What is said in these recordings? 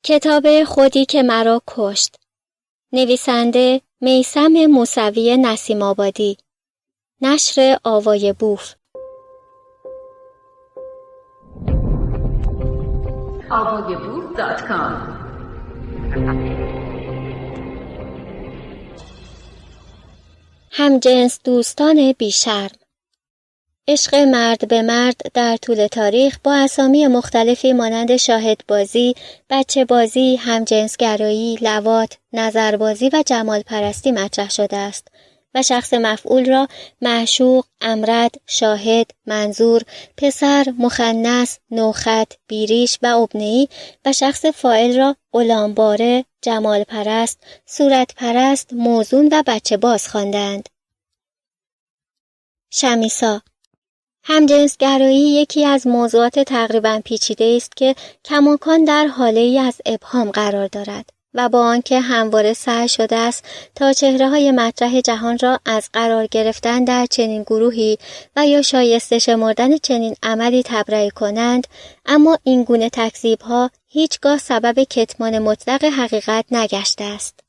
کتاب خودی که مرا کشت. نویسنده میثم موسوی نسیم آبادی. نشر آوای بوف. avayaboof.com همجنس دوستان بیشرم. عشق مرد به مرد در طول تاریخ با اسامی مختلفی مانند شاهدبازی، بچه بازی، همجنسگرایی، لواط، نظربازی و جمال پرستی مطرح شده است و شخص مفعول را معشوق، امرد، شاهد، منظور، پسر، مخنث، نوخط، بیریش و ابنه‌ای و شخص فاعل را غلامباره، جمال پرست، صورت پرست، موزون و بچه باز خواندند. شمیسا. همجنسگرایی یکی از موضوعات تقریباً پیچیده است که کماکان در حاله‌ای از ابهام قرار دارد و با آنکه همواره سعی شده است تا چهره‌های مطرح جهان را از قرار گرفتن در چنین گروهی و یا شایسته شمردن چنین عملی تبرئه کنند، اما این گونه تکذیب‌ها هیچگاه سبب کتمان مطلق حقیقت نگشته است.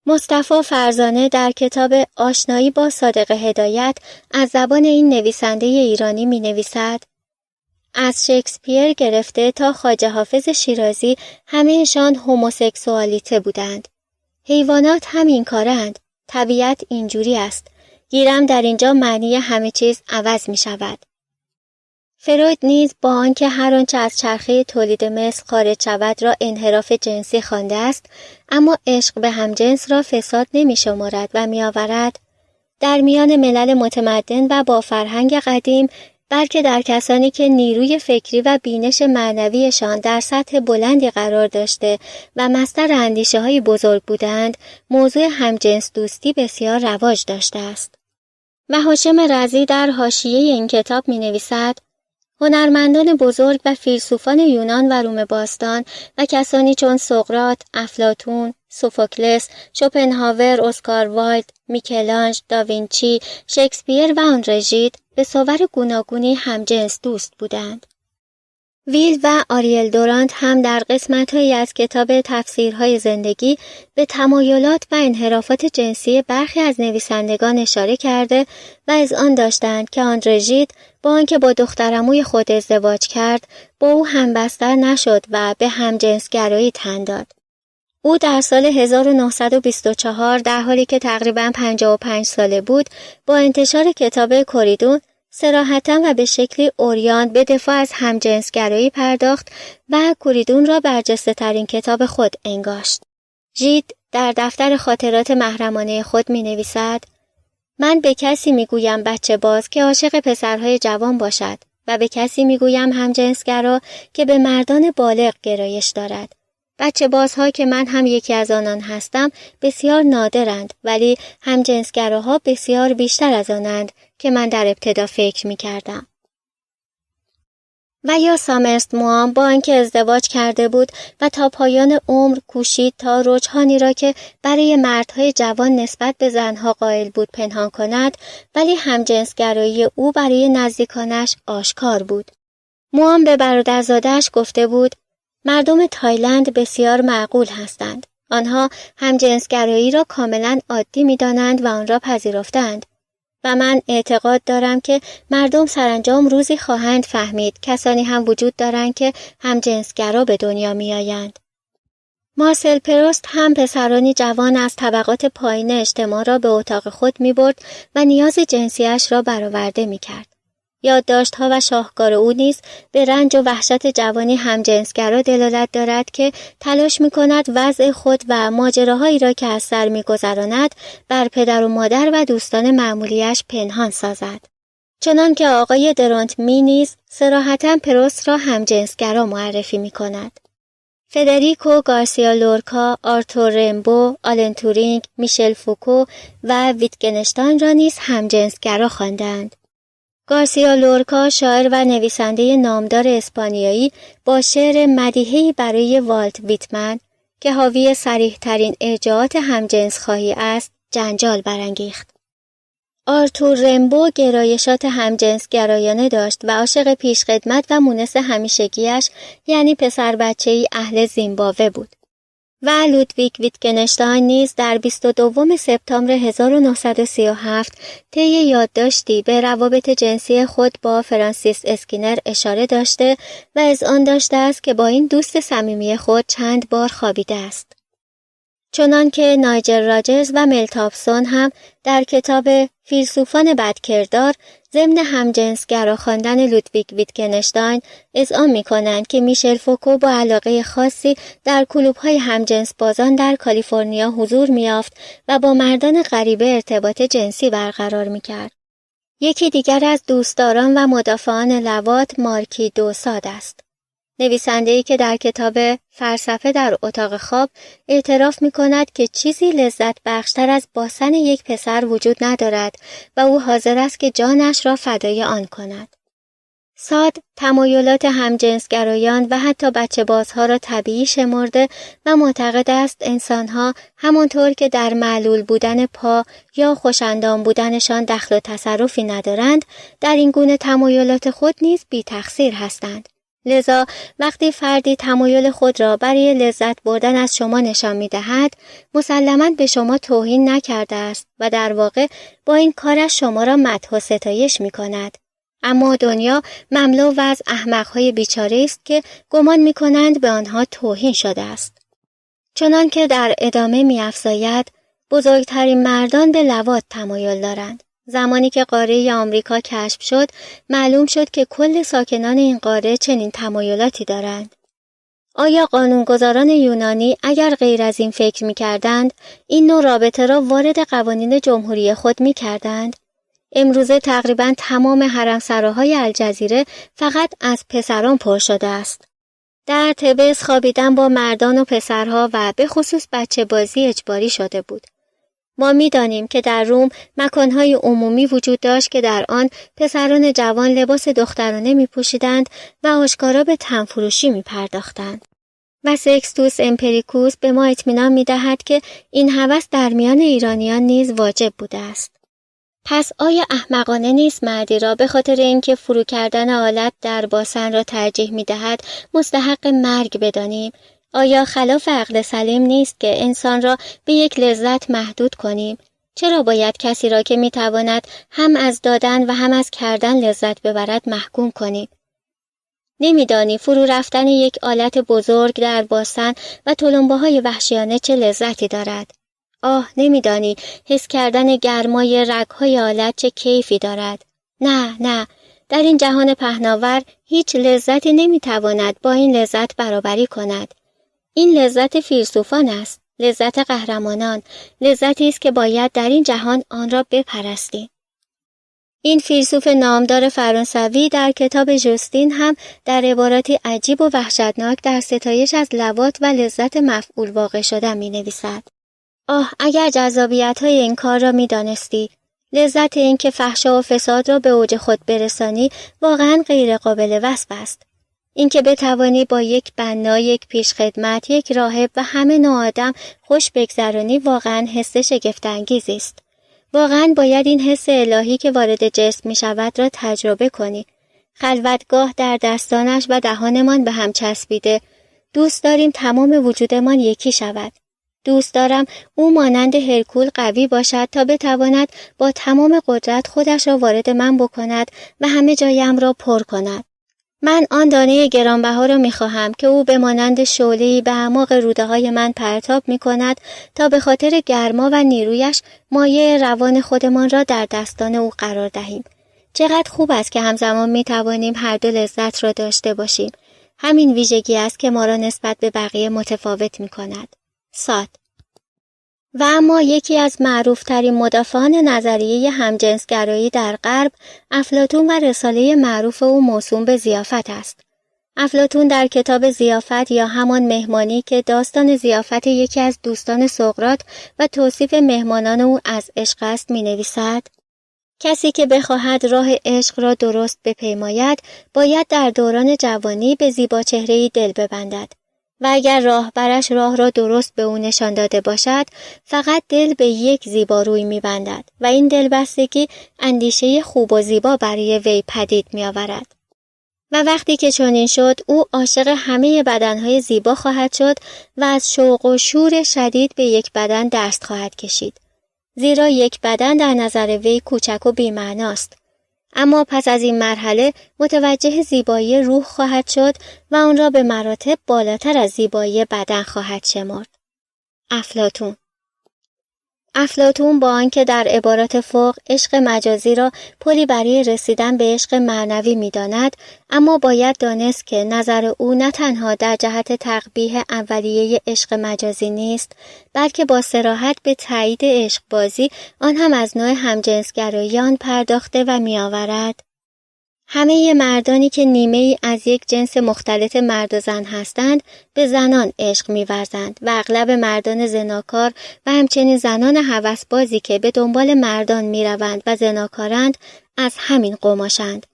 مصطفی فرزانه در کتاب آشنایی با صادق هدایت از زبان این نویسنده ایرانی می نویسد: از شکسپیر گرفته تا خواجه حافظ شیرازی همه‌شان هوموسکسوالیته بودند. حیوانات همین کارند. طبیعت اینجوری است. گیرم در اینجا معنی همه چیز عوض می شود. فروید نیز با آنکه هر آنچه از چرخه تولید مثل خارج شود را انحراف جنسی خوانده است، اما عشق به همجنس را فساد نمی شمارد و می آورد در میان ملل متمدن و با فرهنگ قدیم، بلکه در کسانی که نیروی فکری و بینش معنویشان در سطح بلندی قرار داشته و مصدر اندیشه های بزرگ بودند، موضوع همجنس دوستی بسیار رواج داشته است. و هاشم رضی در حاشیه این کتاب می نویسد: هنرمندان بزرگ و فیلسوفان یونان و روم باستان و کسانی چون سقراط، افلاطون، سوفوکلس، شوپنهاور، اسکار وایلد، میکلانژ، داوینچی، شکسپیر و آندره ژید به صور گوناگونی همجنس دوست بودند. ویل و آریل دورانت هم در قسمت‌هایی از کتاب تفسیرهای زندگی به تمایلات و انحرافات جنسی برخی از نویسندگان اشاره کرده و اذعان داشتند که آندره ژید با آنکه با دخترعموی خود ازدواج کرد، با او همبستر نشد و به همجنسگرایی تن داد. او در سال 1924 در حالی که تقریباً 55 ساله بود، با انتشار کتاب کوریدون صراحتاً و به شکلی عریان به دفاع از همجنسگرایی پرداخت و کوریدون را برجسته ترین کتاب خود انگاشت. ژید در دفتر خاطرات محرمانه خود می نویسد: من به کسی می گویم بچه باز که عاشق پسرهای جوان باشد و به کسی می گویم همجنسگرا که به مردان بالغ گرایش دارد. بچه بازها که من هم یکی از آنان هستم بسیار نادرند، ولی همجنسگراها بسیار بیشتر از آنند که من در ابتدا فکر می کردم. و یا سامرست موام با آنکه ازدواج کرده بود و تا پایان عمر کوشید تا رجحانی را که برای مردهای جوان نسبت به زنها قائل بود پنهان کند، ولی همجنسگرایی او برای نزدیکانش آشکار بود. موام به برادرزاده‌اش گفته بود: مردم تایلند بسیار معقول هستند. آنها همجنسگرایی را کاملا عادی می دانند و آن را پذیرفتند. و من اعتقاد دارم که مردم سرانجام روزی خواهند فهمید کسانی هم وجود دارند که همجنسگرا به دنیا می آیند. مارسل پروست هم پسرانی جوان از طبقات پایین اجتماع را به اتاق خود می برد و نیاز جنسیش را برآورده می کرد. یادداشت‌ها و شاهکار او نیز به رنج و وحشت جوانی همجنسگرا دلالت دارد که تلاش می‌کند وضع خود و ماجراهایی را که از سر می‌گذراند بر پدر و مادر و دوستان معمولیش پنهان سازد. چنان که آقای درونت می نیز صراحتاً پروست را همجنسگرا معرفی می‌کند. فدریکو گارسیا لورکا، آرتور رمبو، آلن تورینگ، میشل فوکو و ویتگنشتاین را نیز همجنسگرا خواندند. گارسیا لورکا شاعر و نویسنده نامدار اسپانیایی با شعر مدیحه‌ای برای والت ویتمن که حاوی صریح‌ترین ارجاعات همجنس خواهی است جنجال برانگیخت. آرتور رمبو گرایشات همجنسگرایانه داشت و عاشق پیشخدمت و مونس همیشگیش یعنی پسر بچه‌ای اهل زیمبابوه بود. و لودویگ ویتگنشتاین نیز در 22 سپتامبر 1937 طی یادداشتی به روابط جنسی خود با فرانسیس اسکینر اشاره داشته و اذعان داشته است که با این دوست صمیمی خود چند بار خوابیده است. چنانکه نایجل راجرز و مل تابسون هم در کتاب فیلسوفان بدکردار ضمن همجنسگرا خواندن لودویگ ویتگنشتاین اذعان می‌کنند که میشل فوکو با علاقه خاصی در کلوب‌های همجنس بازان در کالیفرنیا حضور می‌یافت و با مردان غریبه ارتباط جنسی برقرار می‌کرد. یکی دیگر از دوستداران و مدافعان لواط مارکی دو ساد است. نویسنده‌ای که در کتاب فلسفه در اتاق خواب اعتراف می‌کند که چیزی لذت بخشتر از باسن یک پسر وجود ندارد و او حاضر است که جانش را فدای آن کند. ساد تمایلات همجنسگرایان و حتی بچه بازها را طبیعی شمرده و معتقد است انسانها همانطور که در معلول بودن پا یا خوش‌اندام بودنشان دخل و تصرفی ندارند، در این گونه تمایلات خود نیز بی تقصیر هستند. لذا وقتی فردی تمایل خود را برای لذت بردن از شما نشان می‌دهد، مسلماً به شما توهین نکرده است و در واقع با این کارش شما را مدح و ستایش می‌کند. اما دنیا مملو از احمق‌های بیچاره است که گمان می‌کنند به آنها توهین شده است. چنانکه در ادامه می‌افزاید، بزرگترین مردان به لواط تمایل دارند. زمانی که قاره آمریکا کشف شد، معلوم شد که کل ساکنان این قاره چنین تمایلاتی دارند. آیا قانونگذاران یونانی اگر غیر از این فکر می‌کردند، این نوع رابطه را وارد قوانین جمهوری خود می‌کردند؟ امروزه تقریباً تمام حرمسراهای الجزیره فقط از پسران پر شده است. در تبس خوابیدن با مردان و پسرها و به خصوص بچه بازی اجباری شده بود. ما می‌دانیم که در روم مکان‌های عمومی وجود داشت که در آن پسران جوان لباس دخترانه می‌پوشیدند و آشکارا به تن‌فروشی می‌پرداختند. و سکستوس امپریکوس به ما اطمینان می‌دهد که این هوس در میان ایرانیان نیز واجب بوده است. پس آیا احمقانه نیست مردی را به خاطر اینکه فرو کردن آلت در باسن را ترجیح می‌دهد مستحق مرگ بدانیم؟ آیا خلاف عقل سلیم نیست که انسان را به یک لذت محدود کنیم؟ چرا باید کسی را که میتواند هم از دادن و هم از کردن لذت ببرد محکوم کنیم؟ نمیدانی فرو رفتن یک آلت بزرگ در باسن و تلمبه‌های وحشیانه چه لذتی دارد؟ نمیدانی حس کردن گرمای رگ‌های آلت چه کیفی دارد؟ نه، در این جهان پهناور هیچ لذتی نمیتواند با این لذت برابری کند. این لذت فیلسوفان است، لذت قهرمانان، لذتی است که باید در این جهان آن را بپرستیم. این فیلسوف نامدار فرانسوی در کتاب ژوستین هم در عباراتی عجیب و وحشتناک در ستایش از لواط و لذت مفعول واقع شدن می‌نویسد. اگر جذابیت‌های این کار را می‌دانستی، لذت این که فحشا و فساد را به اوج خود برسانی واقعاً غیر قابل وصف است. اینکه بتوانی با یک بنا، یک پیشخدمت، یک راهب و همه نوع آدم خوش بگذرانی واقعاً حس شگفت‌انگیزی است. واقعاً باید این حس الهی که وارد جسم می شود را تجربه کنی. خلوتگاه در دستانش و دهانمان به هم چسبیده. دوست داریم تمام وجودمان یکی شود. دوست دارم او مانند هرکول قوی باشد تا بتواند با تمام قدرت خودش را وارد من بکند و همه جایم را پر کند. من آن دانه گرانبها را می‌خواهم که او به مانند شعله‌ای به اعماق روده‌های من پرتاب می‌کند تا به خاطر گرما و نیرویش مایه روان خودمان را در دستان او قرار دهیم. چقدر خوب است که همزمان می‌توانیم هر دو لذت را داشته باشیم. همین ویژگی است که ما را نسبت به بقیه متفاوت می‌کند. ساد. و اما یکی از معروفترین مدافعان نظریه همجنسگرایی در غرب، افلاطون و رساله معروف او موسوم به ضیافت است. افلاطون در کتاب ضیافت یا همان مهمانی که داستان ضیافت یکی از دوستان سقراط و توصیف مهمانان او از عشق است می‌نویسد: کسی که بخواهد راه عشق را درست بپیماید، باید در دوران جوانی به زیبا چهره‌ای دل ببندد و اگر راهبرش راه را درست به او نشان داده باشد، فقط دل به یک زیباروی می‌بندد و این دلبستگی اندیشه خوب و زیبا برای وی پدید می‌آورد. و وقتی که چنین شد، او عاشق همه بدنهای زیبا خواهد شد و از شوق و شور شدید به یک بدن دست خواهد کشید. زیرا یک بدن در نظر وی کوچک و بی‌معناست. اما پس از این مرحله متوجه زیبایی روح خواهد شد و آن را به مراتب بالاتر از زیبایی بدن خواهد شمرد. افلاطون با آنکه در عبارات فوق عشق مجازی را پلی برای رسیدن به عشق معنوی می‌داند، اما باید دانست که نظر او نه تنها در جهت تقبیح اولیه عشق مجازی نیست، بلکه با صراحت به تایید عشق بازی آن هم از نوع همجنسگرایی آن پرداخته و می‌آورد. همه مردانی که نیمه‌ای از یک جنس مختلط مرد و زن هستند به زنان عشق می‌ورزند و اغلب مردان زناکار و همچنین زنان هوسبازی که به دنبال مردان می‌روند و زناکارند از همین قماشند.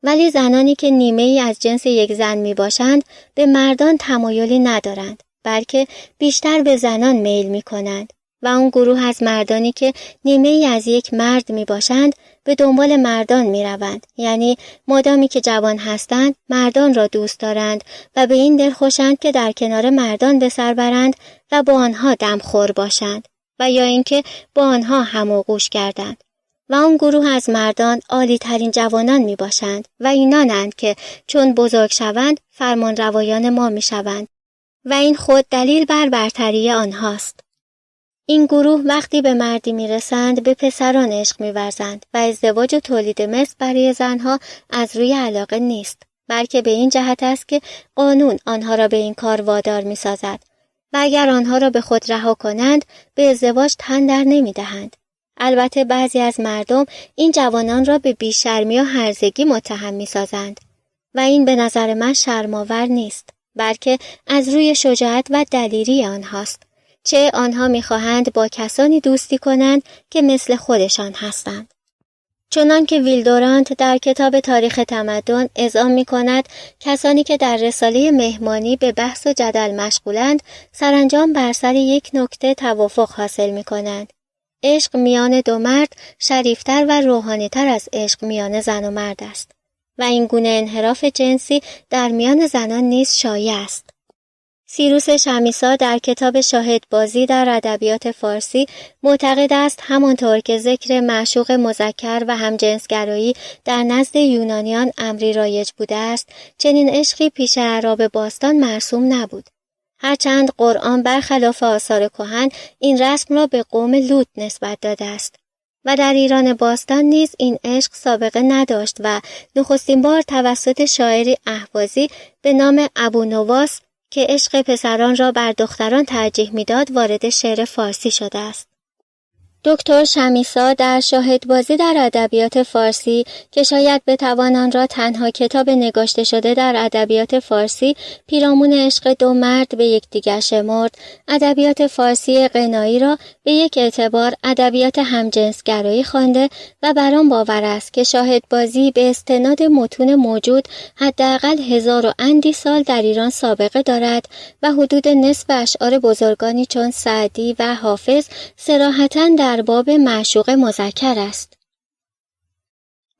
ولی زنانی که نیمه‌ای از جنس یک زن می‌باشند به مردان تمایلی ندارند، بلکه بیشتر به زنان میل می‌کنند. و اون گروه از مردانی که نیمه‌ای از یک مرد میباشند به دنبال مردان میروند، یعنی مادامی که جوان هستند مردان را دوست دارند و به این دل خوشند که در کنار مردان به سر برند و با آنها دمخور باشند و یا اینکه با آنها هماغوش گردند. و اون گروه از مردان عالی ترین جوانان میباشند و اینانند که چون بزرگ شوند فرمان روایان ما میشوند و این خود دلیل بر برتری آنهاست. این گروه وقتی به مردی میرسند به پسران عشق می‌ورزند و ازدواج و تولید مثل برای زنها از روی علاقه نیست، بلکه به این جهت است که قانون آنها را به این کار وادار می‌سازد و اگر آنها را به خود رها کنند به ازدواج تن در نمی‌دهند. البته بعضی از مردم این جوانان را به بیشرمی و هرزگی متهم می‌سازند و این به نظر من شرم‌آور نیست، بلکه از روی شجاعت و دلیری آنهاست. چه آنها می‌خواهند با کسانی دوستی کنند که مثل خودشان هستند. چنان که ویلدورانت در کتاب تاریخ تمدن اذعان می‌کند کسانی که در رساله مهمانی به بحث و جدل مشغولند سرانجام بر سر یک نکته توافق حاصل می‌کنند. عشق میان دو مرد شریفتر و روحانی‌تر از عشق میان زن و مرد است و این گونه انحراف جنسی در میان زنان نیز شایع است. سیروس شمیسا در کتاب شاهدبازی در ادبیات فارسی معتقد است همانطور که ذکر معشوق مذکر و همجنسگرایی در نزد یونانیان امری رایج بوده است، چنین عشقی پیش اعراب باستان مرسوم نبود. هرچند قرآن برخلاف آثار کهن این رسم را به قوم لوط نسبت داده است و در ایران باستان نیز این عشق سابقه نداشت و نخستین بار توسط شاعری اهوازی به نام ابونواس که عشق پسران را بر دختران ترجیح میداد وارد شعر فارسی شده است. دکتر شمیسا در شاهدبازی در ادبیات فارسی که شاید بتوان آن را تنها کتاب نگاشته شده در ادبیات فارسی پیرامون عشق دو مرد به یکدیگر شمرد، ادبیات فارسی غنایی را به یک اعتبار ادبیات همجنسگرایی خوانده و بر آن باور است که شاهدبازی به استناد متون موجود حداقل 1000 و اندی سال در ایران سابقه دارد و حدود نصف اشعار بزرگانی چون سعدی و حافظ صراحتاً در باب معشوق مذکر است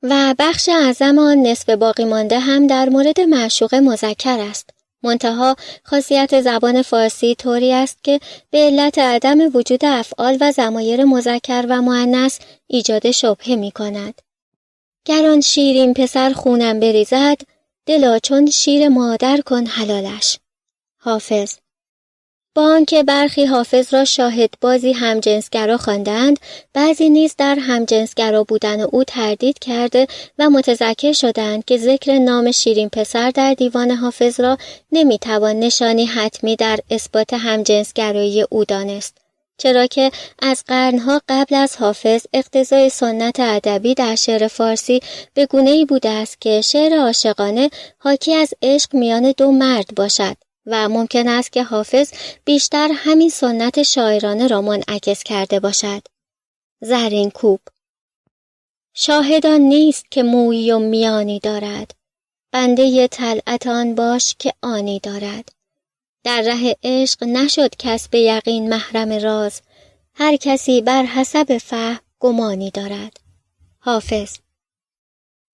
و بخش اعظم آن نصف باقی مانده هم در مورد معشوق مذکر است. منتها خاصیت زبان فارسی طوری است که به علت عدم وجود افعال و ضمایر مذکر و مؤنث ایجاد شبهه می کند. گر آن شیرین پسر خونم بریزد، دلا چون شیر مادر کن حلالش. حافظ. با آنکه برخی حافظ را شاهدبازی همجنسگرا خواندند، بعضی نیز در همجنسگرا بودن او تردید کرده و متذکر شدند که ذکر نام شیرین پسر در دیوان حافظ را نمیتوان نشانی حتمی در اثبات همجنسگرایی او دانست، چرا که از قرنها قبل از حافظ اقتضای سنت ادبی در شعر فارسی به گونه‌ای بوده است که شعر عاشقانه حاکی از عشق میان دو مرد باشد و ممکن است که حافظ بیشتر همین سنت شاعرانه را منعکس کرده باشد. زرین کوب. شاهدان نیست که مویی و میانی دارد، بنده طلعت آن باش که آنی دارد. در ره عشق نشد کس به یقین محرم راز، هر کسی بر حسب فهم گمانی دارد. حافظ.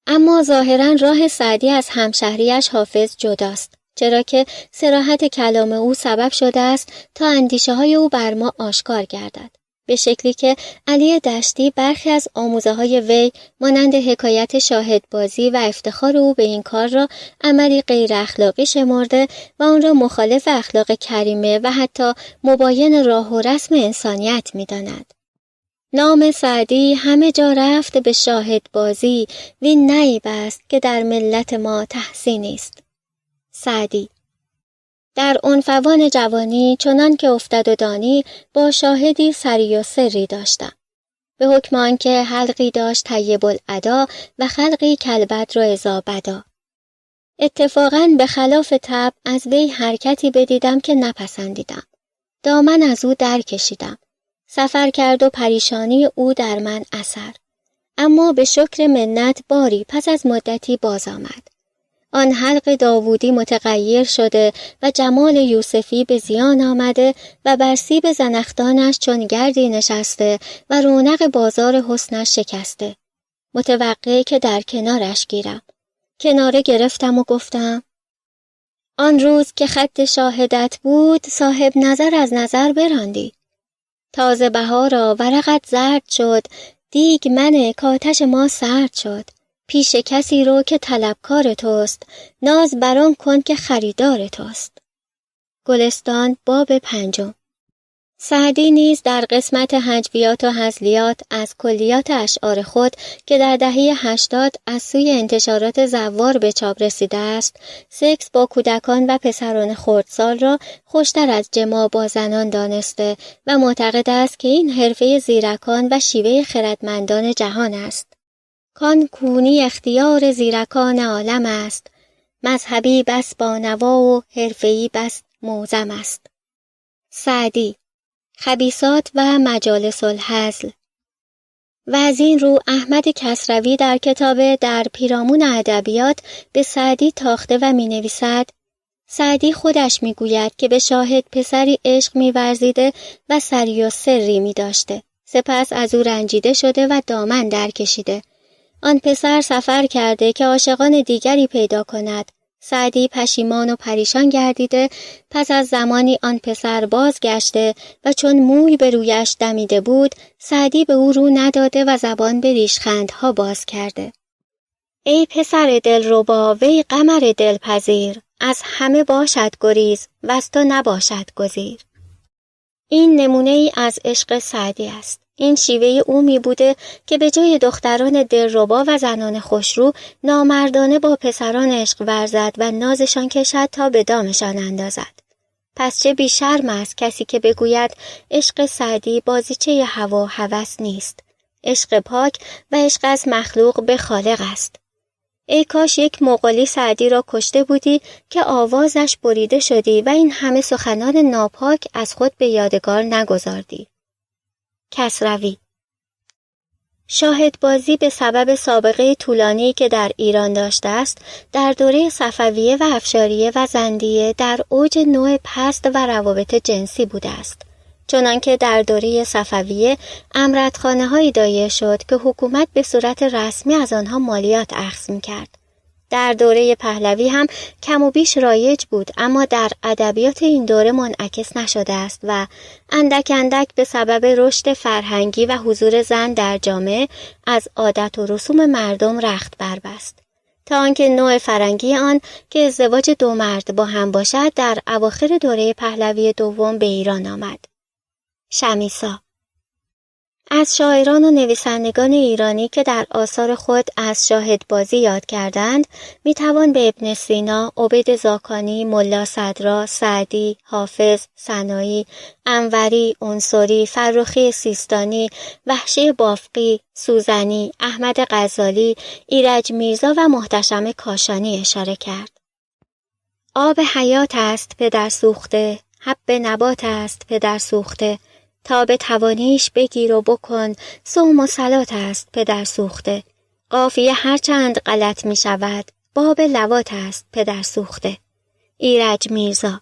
اما ظاهراً راه سعدی از همشهریش حافظ جداست، چرا که صراحت کلام او سبب شده است تا اندیشه های او بر ما آشکار گردد، به شکلی که علی دشتی برخی از آموزه های وی مانند حکایت شاهدبازی و افتخار او به این کار را عملی غیر اخلاقی شمرده و آن را مخالف اخلاق کریمه و حتی مباین راه و رسم انسانیت می داند. نام سعدی همه جا رفت به شاهدبازی، وین نعیب است که در ملت ما تحسینی است. سعدی. در عنفوان جوانی چنان که افتد و دانی، با شاهدی سری و سری داشتم. به حکم آنکه حلقی داشت طیب الادا و خلقی کالبدر اذا بدا. اتفاقاً به خلاف طبع از وی حرکتی بدیدم که نپسندیدم. دامن از او در کشیدم. سفر کرد و پریشانی او در من اثر. اما به شکر منت باری پس از مدتی باز آمد. آن حلق داوودی متغیر شده و جمال یوسفی به زیان آمده و بر سیب زنخدانش چون گردی نشسته و رونق بازار حسنش شکسته. متوقع که در کنارش گیرم. کناره گرفتم و گفتم: آن روز که خط شاهدت بود، صاحب نظر از نظر براندی. تازه بهارا ورقت زرد شد، دیگ منه کاتش ما سرد شد. پیش کسی رو که طلبکار توست، ناز بران کن که خریدار توست. گلستان باب 5. سعدی نیز در قسمت هجویات و هزلیات از کلیات اشعار خود که در دهه 80 از سوی انتشارات زوار به چاپ رسیده است، سکس با کودکان و پسران خردسال را خوشتر از جماع با زنان دانسته و معتقد است که این حرفه زیرکان و شیوه خردمندان جهان است. کان کونی اختیار زیرکان عالم است، مذهبی بس با نوا و حرفه‌ای بس موزم است. سعدی. خبیثات و مجالس الهزل. و از این رو احمد کسروی در کتاب در پیرامون ادبیات به سعدی تاخته و می نویسد: سعدی خودش می گوید که به شاهد پسری عشق می ورزیده و سری و سری می داشته. سپس از او رنجیده شده و دامن در کشیده. آن پسر سفر کرده که عاشقان دیگری پیدا کند. سعدی پشیمان و پریشان گردیده، پس از زمانی آن پسر بازگشته و چون موی به رویش دمیده بود، سعدی به او رو نداده و زبان به ریشخندها باز کرده. ای پسر دلربا وی قمر دلپذیر، از همه باشد گریز و از تو نباشد گزیر. این نمونه ای از عشق سعدی است. این شیوه او می بوده که به جای دختران دلربا و زنان خوشرو، نامردانه با پسران عشق ورزد و نازشان کشد تا به دامشان اندازد. پس چه بی شرم است کسی که بگوید عشق سعدی بازیچه هوا و هوس نیست. عشق پاک و عشق از مخلوق به خالق است. ای کاش یک مغولی سعدی را کشته بودی که آوازش بریده شدی و این همه سخنان ناپاک از خود به یادگار نگذاردی. کسروی. شاهدبازی به سبب سابقه طولانی که در ایران داشته است، در دوره صفویه و افشاریه و زندیه در اوج نوع پست و روابط جنسی بوده است. چنانکه در دوره صفویه امرتخانه‌هایی دایه شد که حکومت به صورت رسمی از آنها مالیات اخذ می‌کرد. در دوره پهلوی هم کم و بیش رایج بود، اما در ادبیات این دوره منعکس نشده است و اندک اندک به سبب رشد فرهنگی و حضور زن در جامعه از عادت و رسوم مردم رخت بربست، تا آنکه نوع فرنگی آن که ازدواج دو مرد با هم باشد در اواخر دوره پهلوی دوم به ایران آمد. شمیسا. از شاعران و نویسندگان ایرانی که در آثار خود از شاهدبازی یاد کردند، میتوان به ابن سینا، عبید زاکانی، ملا صدرا، سعدی، حافظ، سنایی، انوری، عنصری، فرخی سیستانی، وحشی بافقی، سوزنی، احمد غزالی، ایرج میرزا و محتشم کاشانی اشاره کرد. آب حیات است پدر سوخته، حب نبات است پدر سوخته، تا به توانیش بگیر و بکن، صوم و صلات است پدر سوخته. قافیه هرچند غلط می شود، باب لوات است پدر سوخته. ایرج میرزا.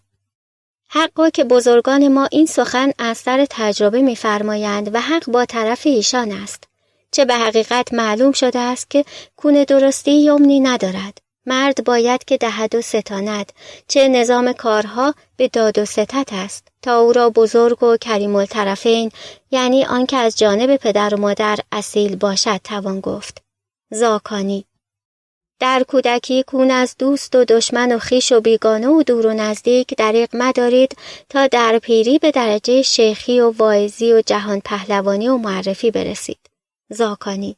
حقا که بزرگان ما این سخن از سر تجربه می‌فرمایند و حق با طرف ایشان است. چه به حقیقت معلوم شده است که کون درستی یمنی ندارد. مرد باید که دهد و ستاند، چه نظام کارها به داد و ستد است، تا او را بزرگ و کریم الطرفین، یعنی آنکه از جانب پدر و مادر اصیل باشد توان گفت. زاکانی. در کودکی کون از دوست و دشمن و خویش و بیگانه و دور و نزدیک دریغ مدارید تا در پیری به درجه شیخی و واعظی و جهان پهلوانی و معرفی برسید. زاکانی.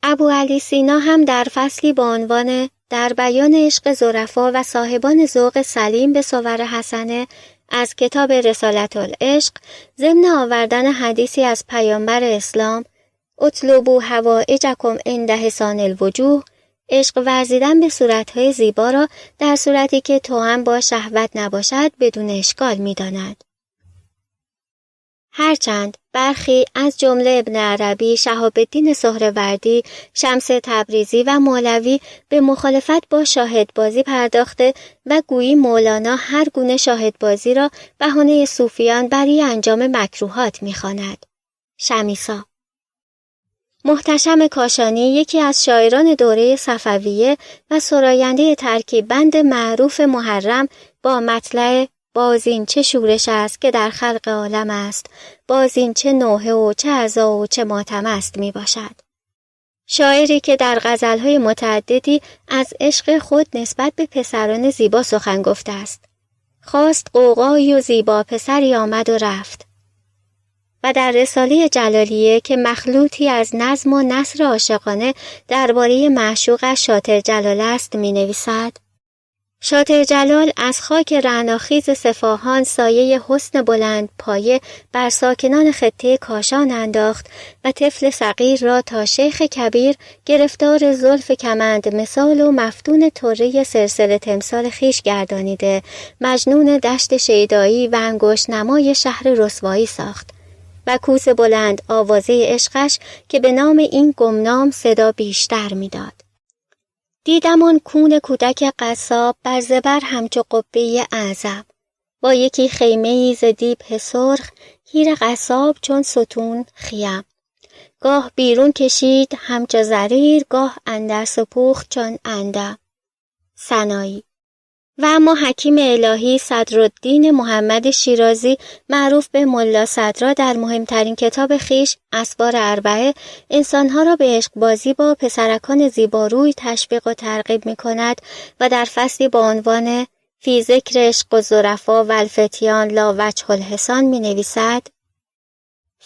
ابوعلی سینا هم در فصلی با عنوان در بیان عشق ظرفا و صاحبان ذوق سلیم به صور حسنه از کتاب رسالت العشق ضمن آوردن حدیثی از پیامبر اسلام اطلبوا حوائجکم عند حسان الوجوه، عشق ورزیدن به صورتهای زیبا را در صورتی که توأم با شهوت نباشد بدون اشکال می‌داند. هرچند برخی از جمله ابن عربی، شهاب الدین سهروردی، شمس تبریزی و مولوی به مخالفت با شاهدبازی پرداخته و گویی مولانا هر گونه شاهدبازی را بهانه صوفیان برای انجام مکروهات می‌خواند. شمیسا. محتشم کاشانی یکی از شاعران دوره صفویه و سراینده ترکیب بند معروف محرم با مطلع باز این چه شورش است که در خلق عالم است، باز این چه نوحه و چه عزا و چه ماتم است می باشد. شاعری که در غزلهای متعددی از عشق خود نسبت به پسران زیبا سخن گفته است. خواست غوغایی و زیبا پسری آمد و رفت. و در رساله جلالیه که مخلوطی از نظم و نثر عاشقانه درباره معشوقش شاطر جلال است می نویسد: شاطر جلال از خاک رعناخیز صفاهان سایه حسن بلند پایه بر ساکنان خطه کاشان انداخت و طفل صغیر را تا شیخ کبیر گرفتار زلف کمند مثال و مفتون طره سلسله تمثال خیش گردانیده مجنون دشت شیدایی و انگشت نمای شهر رسوایی ساخت و کوس بلند آوازه عشقش که به نام این گمنام صدا بیشتر میداد. دیدم آن کون کودک قصاب بر زبر همچو قبه اعظم، با یکی خیمه‌ای ز دیبه سرخ، هیر قصاب چون ستون خیم. گاه بیرون کشید همچو زریر، گاه اندر سپوخت چون انده. سنایی. و اما حکیم الهی صدرالدین محمد شیرازی معروف به ملا صدرا در مهمترین کتاب خیش اسوار اربعه انسانها را به عشق بازی با پسرکان زیباروی تشویق و ترغیب می کند و در فصلی با عنوان فی ذکر عشق و ظرفا و الفتیان لا وجه الحسان می نویسد: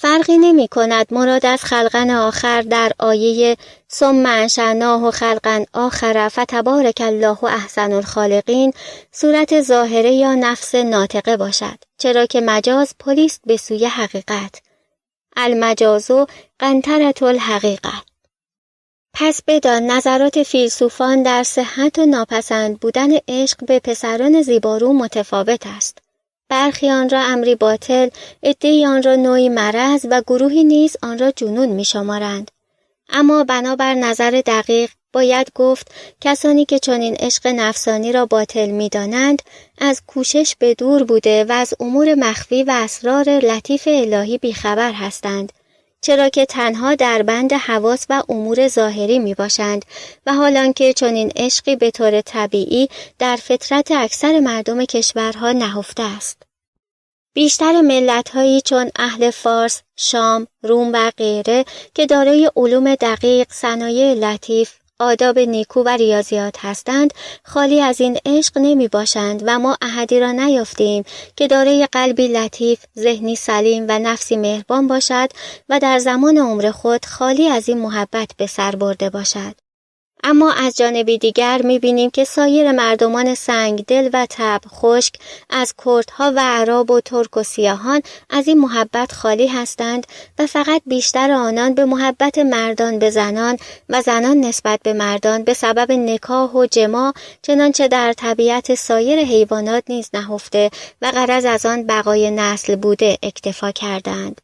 فرقی نمی کند مراد از خلقن آخر در آیه ثم انشأناه خلقا آخر فتبارک الله احسن الخالقین صورت ظاهره یا نفس ناطقه باشد، چرا که مجاز پلیست به سوی حقیقت. المجاز قنطرة الحقیقه. پس بدان نظرات فیلسوفان در صحت و ناپسند بودن عشق به پسران زیبارو متفاوت است. برخی آن را امری باطل، عده‌ای آن را نوعی مرض و گروهی نیز آن را جنون می‌شمارند. اما بنابر نظر دقیق باید گفت کسانی که چنین عشق نفسانی را باطل می‌دانند از کوشش به دور بوده و از امور مخفی و اسرار لطیف الهی بیخبر هستند، چرا که تنها در بند حواس و امور ظاهری می باشند و حالانکه چنین عشقی به طور طبیعی در فطرت اکثر مردم کشورها نهفته است. بیشتر ملت‌هایی چون اهل فارس، شام، روم و غیره که دارای علوم دقیق، صنایع لطیف، آداب نیکو و ریاضیات هستند، خالی از این عشق نمی باشند و ما احدی را نیافتیم که دارای قلبی لطیف، ذهنی سلیم و نفسی مهربان باشد و در زمان عمر خود خالی از این محبت به سر برده باشد. اما از جانبی دیگر می‌بینیم که سایر مردمان سنگدل و طبع خشک از کردها و عرب و ترک و سیاهان از این محبت خالی هستند و فقط بیشتر آنان به محبت مردان به زنان و زنان نسبت به مردان به سبب نکاح و جماع چنانچه در طبیعت سایر حیوانات نیز نهفته و غرض از آن بقای نسل بوده اکتفا کردند.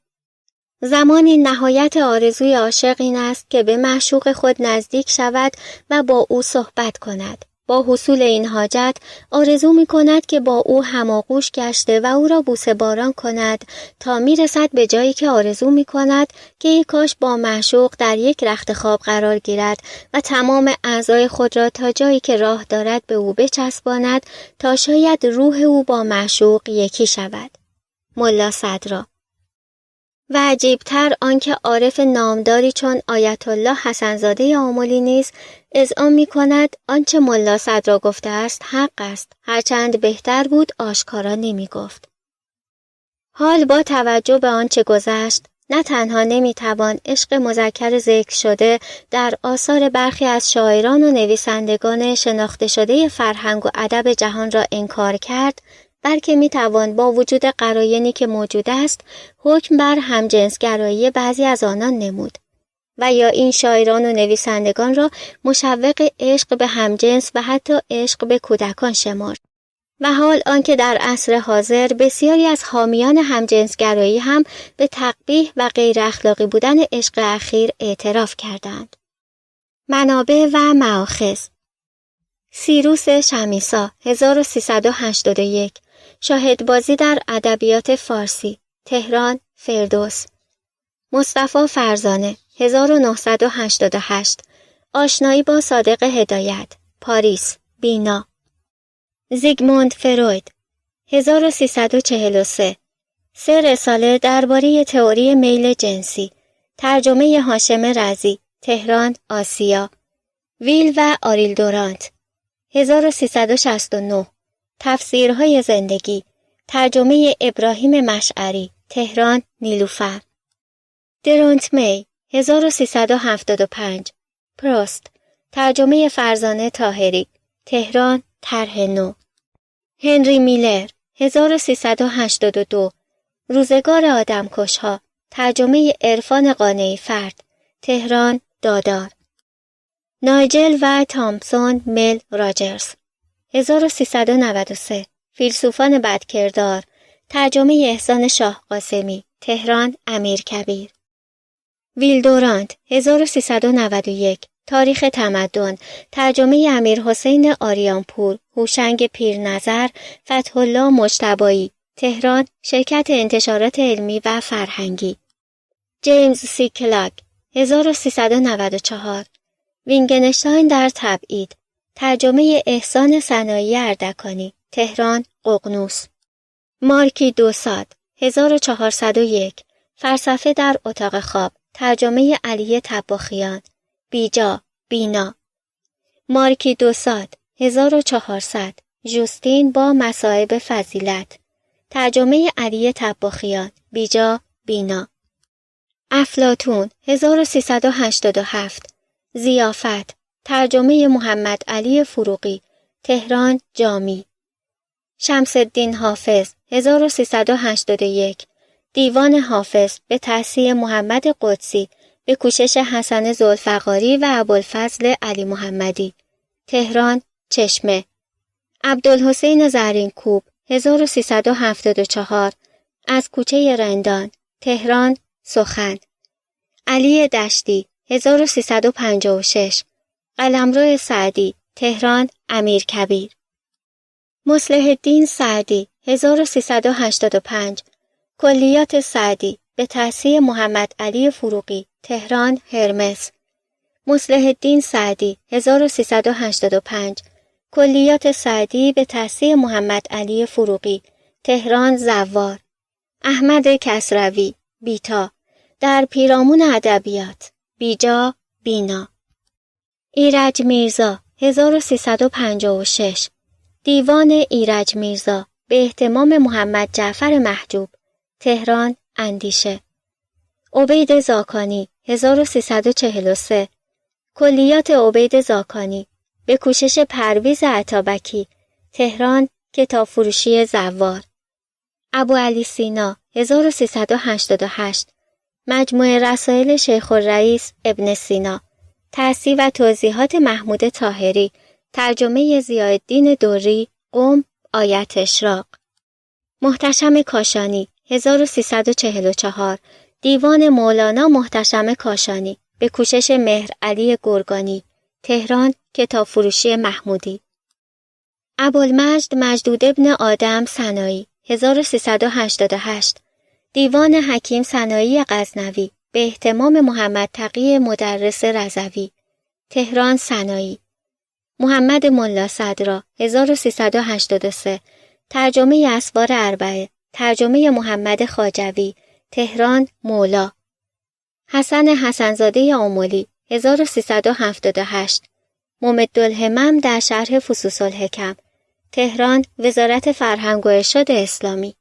زمانی نهایت آرزوی عاشق این است که به معشوق خود نزدیک شود و با او صحبت کند با حصول این حاجت آرزو می کند که با او هماغوش گشته و او را بوسه باران کند تا می رسد به جایی که آرزو می کند که ای کاش با معشوق در یک رخت خواب قرار گیرد و تمام اعضای خود را تا جایی که راه دارد به او بچسباند تا شاید روح او با معشوق یکی شود. ملا صدرا. و عجیبتر آنکه عارف نامداری چون آیت الله حسنزاده آملی نیز اذعان می کند آنچه ملا صدرا گفته است حق است، هرچند بهتر بود آشکارا نمی گفت. حال با توجه به آنچه گذشت، نه تنها نمی توان عشق مذکر ذکر شده در آثار برخی از شاعران و نویسندگان شناخته شده فرهنگ و ادب جهان را انکار کرد، بلکه می توان با وجود قرائنی که موجود است حکم بر همجنسگرایی بعضی از آنان نمود و یا این شاعران و نویسندگان را مشوق عشق به همجنس و حتی عشق به کودکان شمرد. و حال آنکه در عصر حاضر بسیاری از حامیان همجنسگرایی هم به تقبیح و غیر اخلاقی بودن عشق اخیر اعتراف کردند. منابع و مآخذ. سیروس شمیسا 1381 شاهدبازی در ادبیات فارسی تهران فردوس. مصطفی فرزانه 1988 آشنایی با صادق هدایت پاریس بینا. زیگموند فروید 1343 سه رساله درباره تئوری میل جنسی ترجمه هاشم رضی تهران آسیا. ویل و آریل دورانت 1369 تفسیرهای زندگی ترجمه ابراهیم مشعری تهران نیلوفر. درونت می 1375 پروست ترجمه فرزانه طاهری تهران طرح نو. هنری میلر 1382 روزگار آدمکش‌ها ترجمه عرفان قانعی فرد تهران دادار. نایجل و تامسون مل راجرز 1393 فیلسوفان بدکردار ترجمه احسان شاه قاسمی تهران امیرکبیر. ویل دورانت 1391 تاریخ تمدن ترجمه امیرحسین آریانپور هوشنگ پیرنظر فتح‌الله مجتبایی تهران شرکت انتشارات علمی و فرهنگی. جیمز سی کلاگ 1394 وینگنشتاین در تبعید ترجمه احسان صناعی اردکانی تهران ققنوس. مارکی دوساد 1401 فلسفه در اتاق خواب ترجمه علی طباخیان بیجا بینا. مارکی دوساد 1400 ژوستین با مصائب فضیلت ترجمه علی طباخیان بیجا بینا. افلاطون 1387 ضیافت ترجمه محمد علی فروغی تهران جامی. شمس الدین حافظ 1381 دیوان حافظ به تصحیح محمد قدسی به کوشش حسن ذوالفقاری و ابوالفضل علی محمدی تهران چشمه. عبدالحسین زرینکوب 1374 از کوچه رندان تهران سخن. علی دشتی 1356 قلمرو سعدی تهران امیرکبیر. مصلح الدین سعدی 1385 کلیات سعدی به تصحیح محمد علی فروغی تهران هرمس. مصلح الدین سعدی 1385 کلیات سعدی به تصحیح محمد علی فروغی تهران زوار. احمد کسروی بیتا در پیرامون ادبیات بیجا بینا. ایرج میرزا 1356 دیوان ایرج میرزا به اهتمام محمد جعفر محجوب تهران اندیشه. عبید زاکانی 1343 کلیات عبید زاکانی به کوشش پرویز عطابکی تهران کتاب فروشی زوار. ابوعلی سینا 1388 مجموعه رسائل شیخ الرئیس ابن سینا تأثیر و توضیحات محمود طاهری ترجمه ضیاءالدین دوری قم آیت اشراق. محتشم کاشانی 1344 دیوان مولانا محتشم کاشانی به کوشش مهر علی گرگانی تهران کتاب فروشی محمودی. ابوالمجد مجدود ابن آدم سنایی 1388 دیوان حکیم سنایی غزنوی به اهتمام محمد تقی مدرس رضوی تهران سنایی محمد ملا صدرا 1383 ترجمه اسوار اربعه ترجمه محمد خواجوی تهران مولا حسن حسنزاده آملی 1378 ممدالهمم در شرح فصوص الحکم تهران وزارت فرهنگ و ارشاد اسلامی